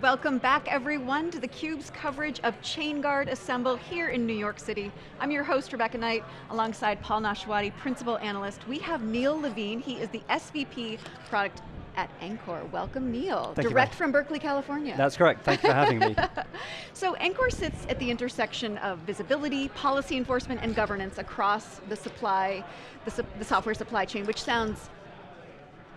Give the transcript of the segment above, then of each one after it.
Welcome back everyone to theCUBE's coverage of Chainguard Assemble here in New York City. I'm your host, Rebecca Knight, alongside Paul Nashawaty, Principal Analyst. We have Neil Levine, he is the SVP Product at Anchore. Welcome, Neil. Thank Direct from Berkeley, California. That's correct, thank you for having me. So Anchore sits at the intersection of visibility, policy enforcement, and governance across the software supply chain, which sounds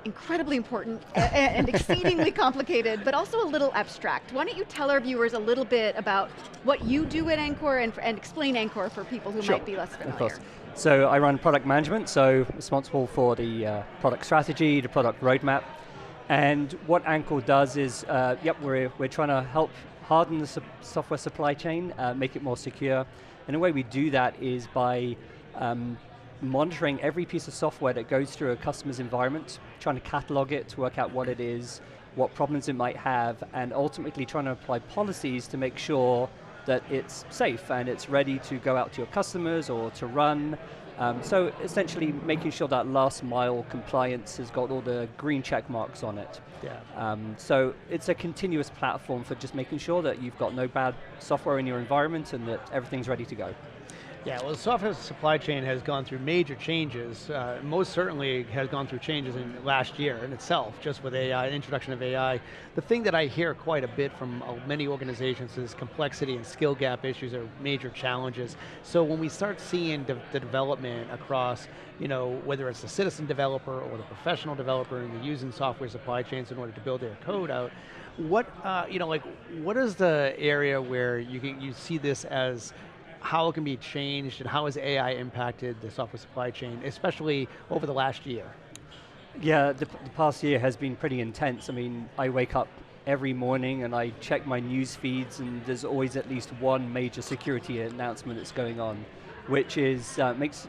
incredibly important and exceedingly complicated, but also a little abstract. Why don't you tell our viewers a little bit about what you do at Anchore and explain Anchore for people who might be less familiar. Of course. So I run product management, so responsible for the product strategy, the product roadmap. And what Anchore does is, we're trying to help harden the software supply chain, make it more secure. And the way we do that is by monitoring every piece of software that goes through a customer's environment, trying to catalog it to work out what it is, what problems it might have, and ultimately trying to apply policies to make sure that it's safe and it's ready to go out to your customers or to run. So essentially making sure that last mile compliance has got all the green check marks on it. Yeah. So it's a continuous platform for just making sure that you've got no bad software in your environment and that everything's ready to go. Yeah, well, the software supply chain has gone through major changes. Most certainly has gone through changes in last year in itself, just with AI, introduction of AI. The thing that I hear quite a bit from many organizations is complexity and skill gap issues are major challenges. So when we start seeing the development across, whether it's the citizen developer or the professional developer and they're using software supply chains in order to build their code out, what is the area where you see this as how it can be changed and how has AI impacted the software supply chain, especially over the last year? Yeah, the past year has been pretty intense. I mean, I wake up every morning and I check my news feeds and there's always at least one major security announcement that's going on, which is makes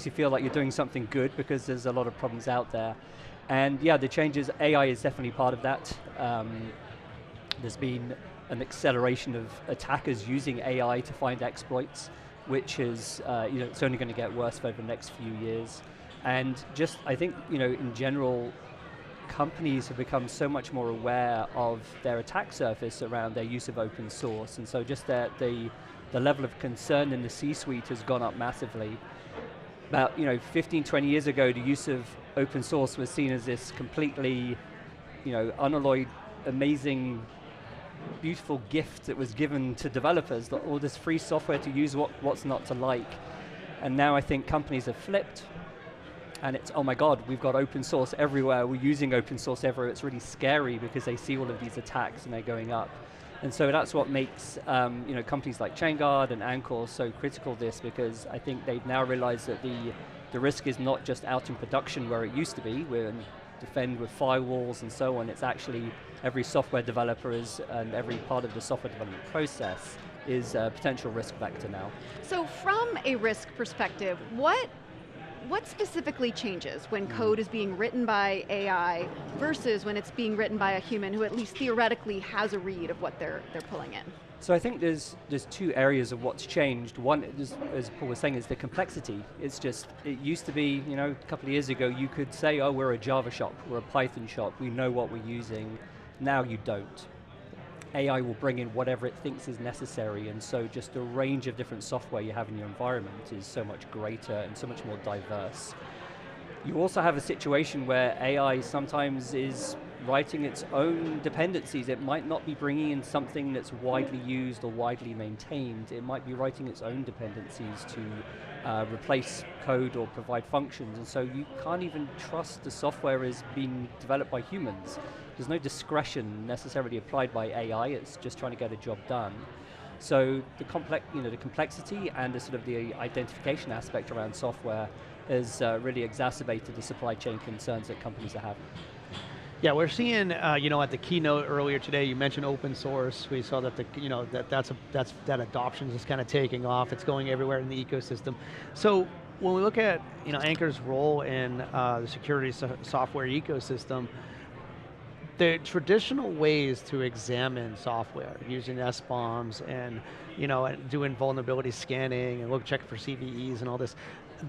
you feel like you're doing something good because there's a lot of problems out there. And yeah, the changes, AI is definitely part of that. There's been an acceleration of attackers using AI to find exploits, which is, it's only going to get worse over the next few years. And just, I think, in general, companies have become so much more aware of their attack surface around their use of open source. And so just the level of concern in the C-suite has gone up massively. About 15, 20 years ago, the use of open source was seen as this completely, unalloyed, amazing, beautiful gift that was given to developers, all this free software to use, what's not to like. And now I think companies have flipped, and it's, oh my God, we've got open source everywhere, we're using open source everywhere. It's really scary because they see all of these attacks and they're going up. And so that's what makes companies like Chainguard and Anchore so critical of this, because I think they've now realized that the risk is not just out in production where it used to be, we're defend with firewalls and so on. It's actually every software developer and every part of the software development process is a potential risk vector now. So from a risk perspective, what specifically changes when code is being written by AI versus when it's being written by a human who at least theoretically has a read of what they're pulling in? So I think there's two areas of what's changed. One, as Paul was saying, is the complexity. It's just, it used to be, a couple of years ago, you could say, oh, we're a Java shop, we're a Python shop, we know what we're using. Now you don't. AI will bring in whatever it thinks is necessary, and so just the range of different software you have in your environment is so much greater and so much more diverse. You also have a situation where AI sometimes is writing its own dependencies. It might not be bringing in something that's widely used or widely maintained. It might be writing its own dependencies to replace code or provide functions, and so you can't even trust the software is being developed by humans. There's no discretion necessarily applied by AI, it's just trying to get a job done. So the complexity and the sort of the identification aspect around software has really exacerbated the supply chain concerns that companies are having. Yeah, we're seeing, at the keynote earlier today, you mentioned open source. We saw that that adoption is kind of taking off. It's going everywhere in the ecosystem. So when we look at Anchore's role in the security software ecosystem, the traditional ways to examine software using SBOMs and doing vulnerability scanning and check for CVEs and all this,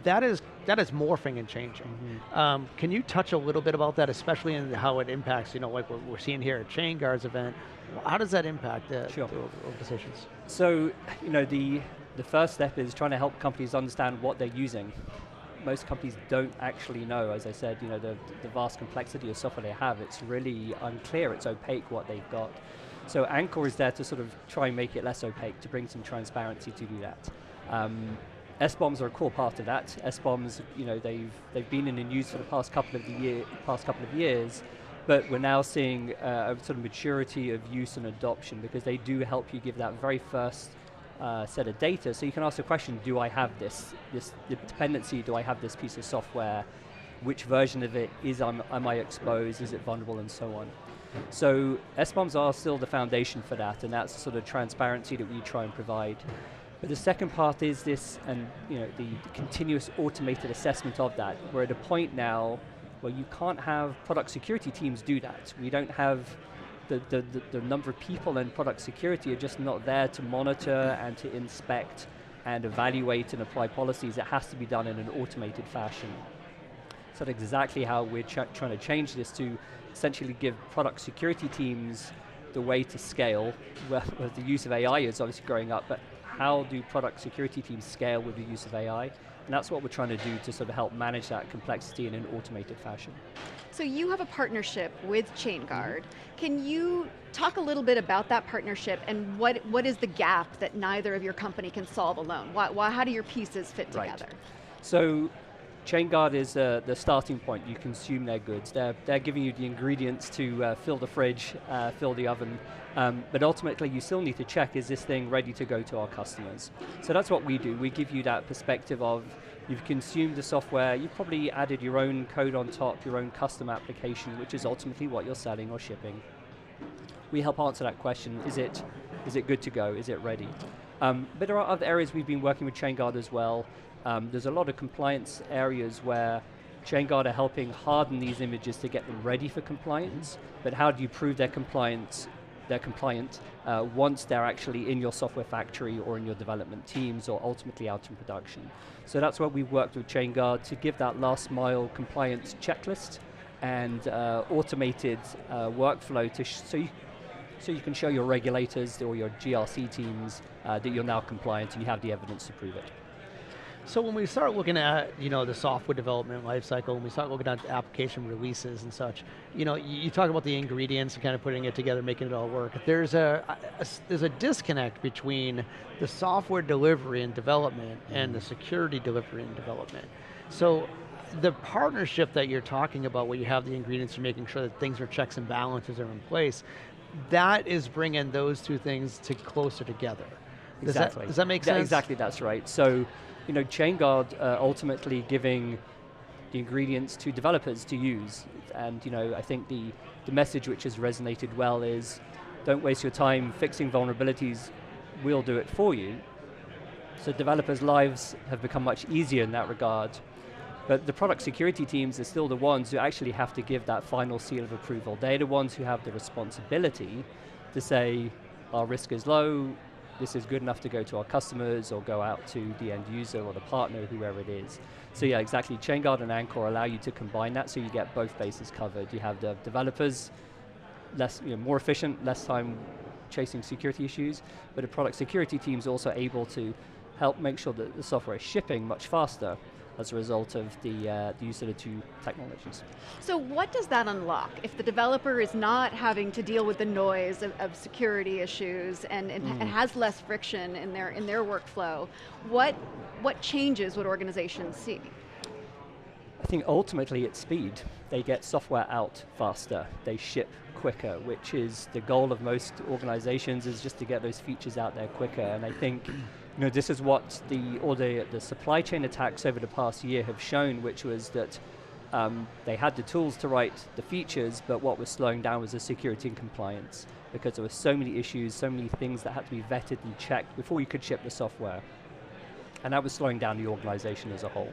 that is morphing and changing. Can you touch a little bit about that, especially in how it impacts, like what we're seeing here at Chainguard's event? How does that impact the organizations? So, the first step is trying to help companies understand what they're using. Most companies don't actually know, as I said, the vast complexity of software they have. It's really unclear, it's opaque what they've got. So Anchore is there to sort of try and make it less opaque, to bring some transparency to do that. SBOMs are a core part of that. SBOMs, they've been in the news for the past couple of years, but we're now seeing a sort of maturity of use and adoption, because they do help you give that very first set of data. So you can ask the question, do I have this dependency, do I have this piece of software? Which version of it am I exposed, is it vulnerable, and so on. So SBOMs are still the foundation for that, and that's the sort of transparency that we try and provide. But the second part is this, and the continuous automated assessment of that. We're at a point now where you can't have product security teams do that. We don't have the number of people in product security are just not there to monitor and to inspect and evaluate and apply policies. It has to be done in an automated fashion. So that's exactly how we're trying to change this, to essentially give product security teams the way to scale, where the use of AI is obviously growing up, but how do product security teams scale with the use of AI? And that's what we're trying to do to sort of help manage that complexity in an automated fashion. So you have a partnership with Chainguard. Can you talk a little bit about that partnership, and what is the gap that neither of your company can solve alone? How do your pieces fit together? Right. So Chainguard is the starting point. You consume their goods. They're giving you the ingredients to fill the fridge, fill the oven, but ultimately you still need to check, is this thing ready to go to our customers? So that's what we do. We give you that perspective of, you've consumed the software, you've probably added your own code on top, your own custom application, which is ultimately what you're selling or shipping. We help answer that question, is it good to go, is it ready? But there are other areas we've been working with Chainguard as well. There's a lot of compliance areas where Chainguard are helping harden these images to get them ready for compliance, but how do you prove they're compliant once they're actually in your software factory or in your development teams or ultimately out in production? So that's what we've worked with Chainguard to give that last mile compliance checklist and automated workflow so you can show your regulators or your GRC teams that you're now compliant and you have the evidence to prove it. So when we start looking at the software development lifecycle, when we start looking at application releases and such, you talk about the ingredients and kind of putting it together, making it all work. There's a disconnect between the software delivery and development and the security delivery and development. So the partnership that you're talking about, where you have the ingredients for making sure that things are checks and balances are in place, that is bringing those two things closer together. Exactly. Does that make sense? Yeah, exactly, that's right. So, Chainguard ultimately giving the ingredients to developers to use. And I think the message which has resonated well is, don't waste your time fixing vulnerabilities, we'll do it for you. So developers' lives have become much easier in that regard. But the product security teams are still the ones who actually have to give that final seal of approval. They're the ones who have the responsibility to say, our risk is low, this is good enough to go to our customers or go out to the end user or the partner, whoever it is. So yeah, exactly, Chainguard and Anchore allow you to combine that so you get both bases covered. You have the developers, more efficient, less time chasing security issues, but the product security team is also able to help make sure that the software is shipping much faster as a result of the use of the two technologies. So what does that unlock? If the developer is not having to deal with the noise of security issues and has less friction in their workflow, what changes would organizations see? I think ultimately it's speed. They get software out faster, they ship quicker, which is the goal of most organizations, is just to get those features out there quicker. And I think this is what the supply chain attacks over the past year have shown, which was that they had the tools to write the features, but what was slowing down was the security and compliance, because there were so many issues, so many things that had to be vetted and checked before you could ship the software. And that was slowing down the organization as a whole.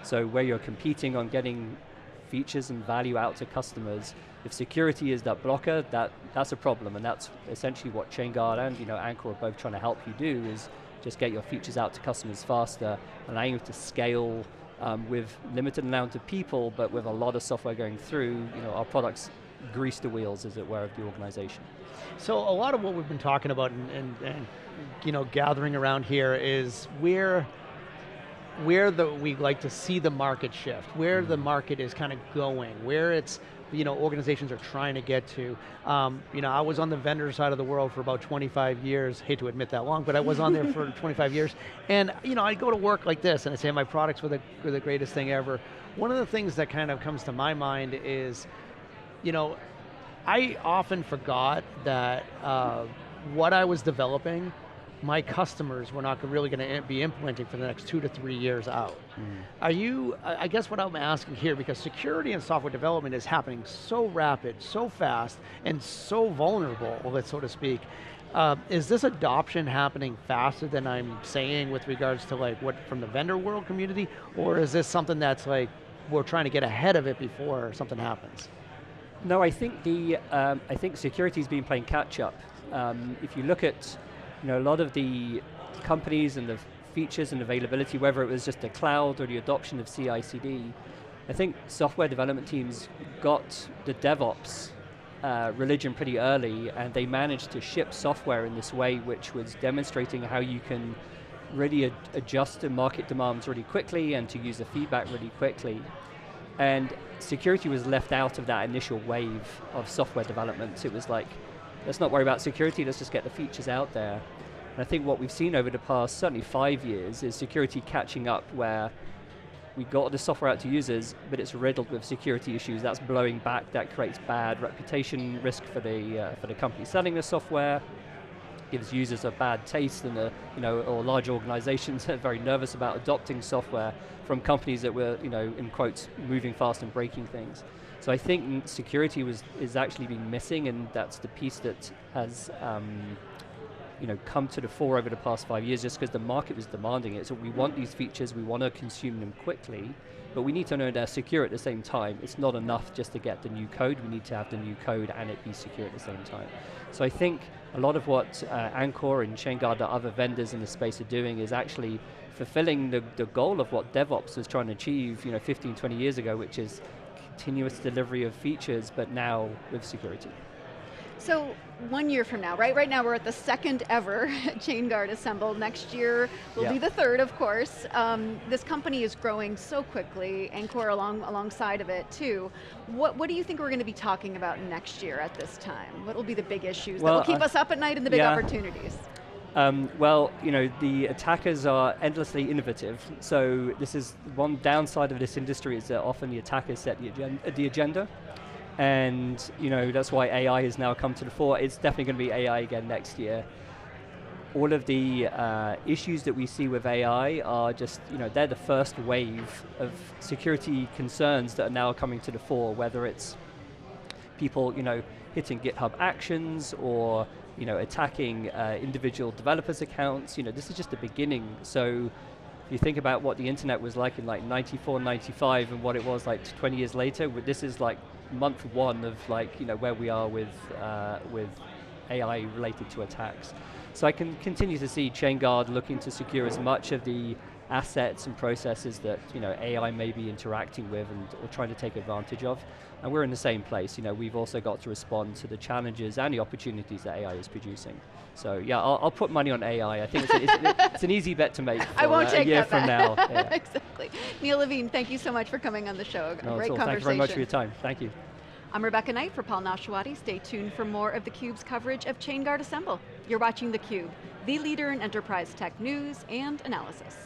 So where you're competing on getting features and value out to customers, if security is that blocker, that's a problem, and that's essentially what Chainguard and Anchore are both trying to help you do, is just get your features out to customers faster, allowing you to scale with limited amount of people, but with a lot of software going through, our products grease the wheels, as it were, of the organization. So a lot of what we've been talking about and gathering around here is where we like to see the market shift, where the market is kind of going, where it's organizations are trying to get to. I was on the vendor side of the world for about 25 years, hate to admit that long, but I was on there for 25 years. And I go to work like this and I say my products were the greatest thing ever. One of the things that kind of comes to my mind is, I often forgot that what I was developing, my customers were not really going to be implementing for the next 2 to 3 years out. I guess what I'm asking here, because security and software development is happening so rapid, so fast, and so vulnerable, so to speak, is this adoption happening faster than I'm saying with regards to what from the vendor world community, or is this something that's we're trying to get ahead of it before something happens? No, I think security's been playing catch up. If you look at a lot of the companies and the features and availability, whether it was just the cloud or the adoption of CI/CD, I think software development teams got the DevOps religion pretty early, and they managed to ship software in this way which was demonstrating how you can really adjust to market demands really quickly and to use the feedback really quickly. And security was left out of that initial wave of software development. It was let's not worry about security, let's just get the features out there. And I think what we've seen over the past, certainly 5 years, is security catching up, where we got the software out to users, but it's riddled with security issues. That's blowing back, that creates bad reputation risk for the company selling the software, gives users a bad taste, and or large organizations are very nervous about adopting software from companies that were, in quotes, moving fast and breaking things. So I think security is actually being missing, and that's the piece that has come to the fore over the past 5 years, just because the market was demanding it. So we want these features, we want to consume them quickly, but we need to know they're secure at the same time. It's not enough just to get the new code, we need to have the new code and it be secure at the same time. So I think a lot of what Anchore and Chainguard and other vendors in the space are doing is actually fulfilling the goal of what DevOps was trying to achieve 15, 20 years ago, which is continuous delivery of features, but now with security. So 1 year from now, right? Right now we're at the second ever Chainguard Assemble. Next year will be the third, of course. This company is growing so quickly, Anchore alongside of it too. What do you think we're going to be talking about next year at this time? What will be the big issues that will keep us up at night and the big opportunities? The attackers are endlessly innovative. So this is one downside of this industry, is that often the attackers set the agenda. And that's why AI has now come to the fore. It's definitely going to be AI again next year. All of the issues that we see with AI are just, they're the first wave of security concerns that are now coming to the fore, whether it's people, hitting GitHub Actions or, attacking individual developers' accounts. This is just the beginning. So if you think about what the internet was like in 94, 95 and what it was 20 years later, this is month one of where we are with AI related to attacks. So I can continue to see Chainguard looking to secure as much of the assets and processes that AI may be interacting with or trying to take advantage of. And we're in the same place. We've also got to respond to the challenges and the opportunities that AI is producing. So yeah, I'll put money on AI. I think it's an easy bet to make for I won't take a year that from now. Yeah. Exactly. Neil Levine, thank you so much for coming on the show. Great conversation. Thank you very much for your time. Thank you. I'm Rebecca Knight for Paul Nashawaty. Stay tuned for more of theCUBE's coverage of Chainguard Assemble. You're watching theCUBE, the leader in enterprise tech news and analysis.